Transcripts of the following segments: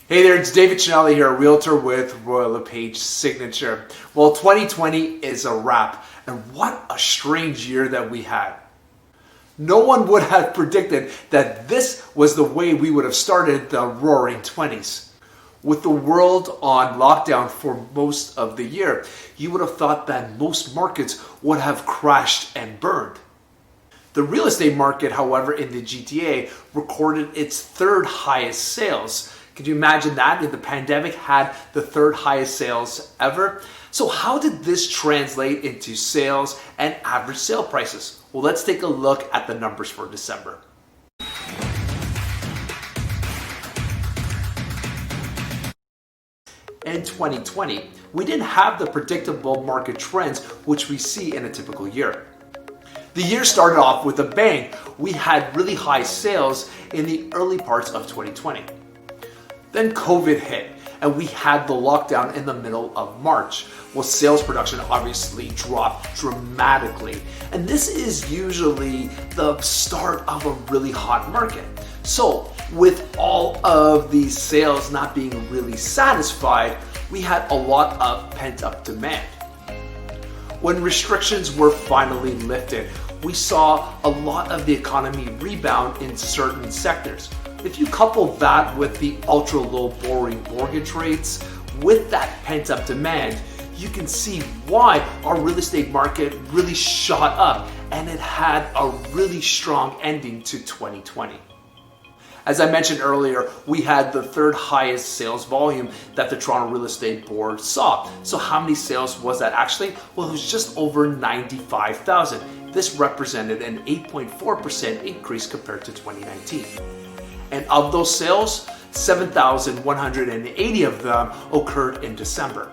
Hey there, it's David Cinelli here, Realtor with Royal LePage Signature. Well, 2020 is a wrap, and what a strange year that we had. No one would have predicted that this was the way we would have started the roaring 20s. With the world on lockdown for most of the year, you would have thought that most markets would have crashed and burned. The real estate market, however, in the GTA recorded its third highest sales. Could you imagine that? The pandemic had the third highest sales ever. So how did this translate into sales and average sale prices? Well, let's take a look at the numbers for December. In 2020, we didn't have the predictable market trends which we see in a typical year. The year started off with a bang. We had really high sales in the early parts of 2020. Then COVID hit and we had the lockdown in the middle of March. Well, sales production obviously dropped dramatically. And this is usually the start of a really hot market. So with all of these sales not being really satisfied, we had a lot of pent-up demand. When restrictions were finally lifted, we saw a lot of the economy rebound in certain sectors. If you couple that with the ultra low borrowing mortgage rates, with that pent-up demand, you can see why our real estate market really shot up and it had a really strong ending to 2020. As I mentioned earlier, we had the third highest sales volume that the Toronto Real Estate Board saw. So how many sales was that actually? Well, it was just over 95,000. This represented an 8.4% increase compared to 2019. And of those sales, 7,180 of them occurred in December.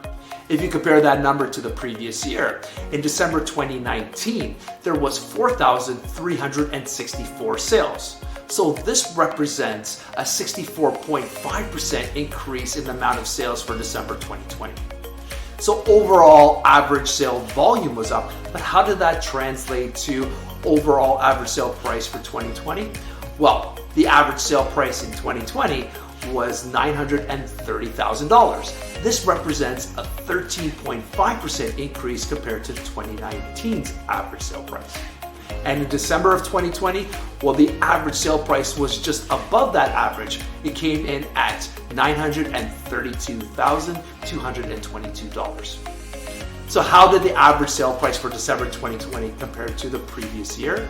If you compare that number to the previous year, in December 2019, there was 4,364 sales. So this represents a 64.5% increase in the amount of sales for December 2020. So overall average sale volume was up, but how did that translate to overall average sale price for 2020? Well, the average sale price in 2020 was $930,000. This represents a 13.5% increase compared to 2019's average sale price. And in December of 2020, well, the average sale price was just above that average. It came in at $932,222. So how did the average sale price for December 2020 compare to the previous year?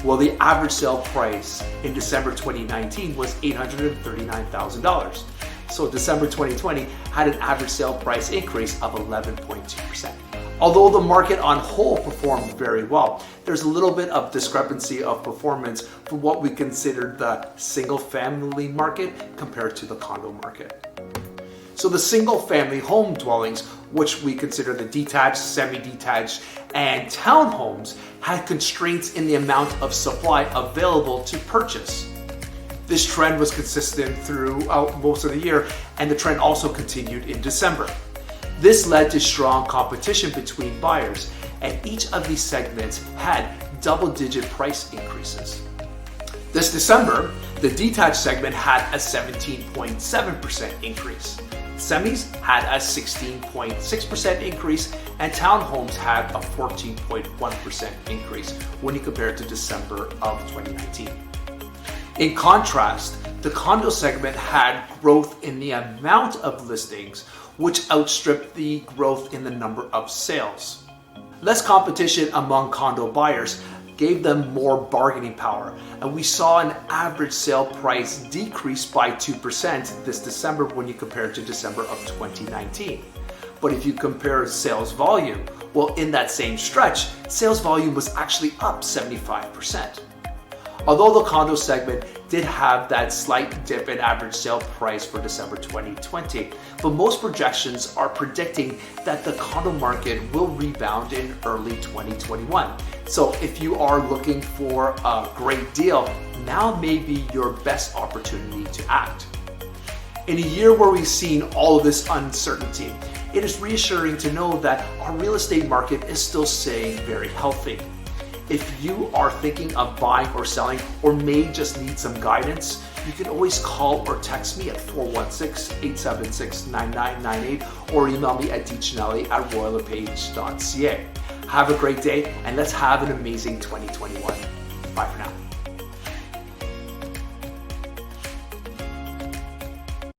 Well, the average sale price in December 2019 was $839,000. So December 2020 had an average sale price increase of 11.2%. Although the market on whole performed very well, there's a little bit of discrepancy of performance for what we consider the single family market compared to the condo market. So the single family home dwellings, which we consider the detached, semi-detached, and townhomes, had constraints in the amount of supply available to purchase. This trend was consistent throughout most of the year, and the trend also continued in December. This led to strong competition between buyers, and each of these segments had double-digit price increases. This December, the detached segment had a 17.7% increase. Semis had a 16.6% increase, and townhomes had a 14.1% increase when you compare it to December of 2019. In contrast, the condo segment had growth in the amount of listings, which outstripped the growth in the number of sales. Less competition among condo buyers gave them more bargaining power, and we saw an average sale price decrease by 2% this December when you compare it to December of 2019. But if you compare sales volume, well, in that same stretch, sales volume was actually up 75%. Although the condo segment did have that slight dip in average sale price for December 2020, but most projections are predicting that the condo market will rebound in early 2021. So if you are looking for a great deal, now may be your best opportunity to act. In a year where we've seen all of this uncertainty, it is reassuring to know that our real estate market is still staying very healthy. If you are thinking of buying or selling or may just need some guidance, you can always call or text me at 416-876-9998 or email me at dcinelli@royallepage.ca. Have a great day, and let's have an amazing 2021. Bye for now.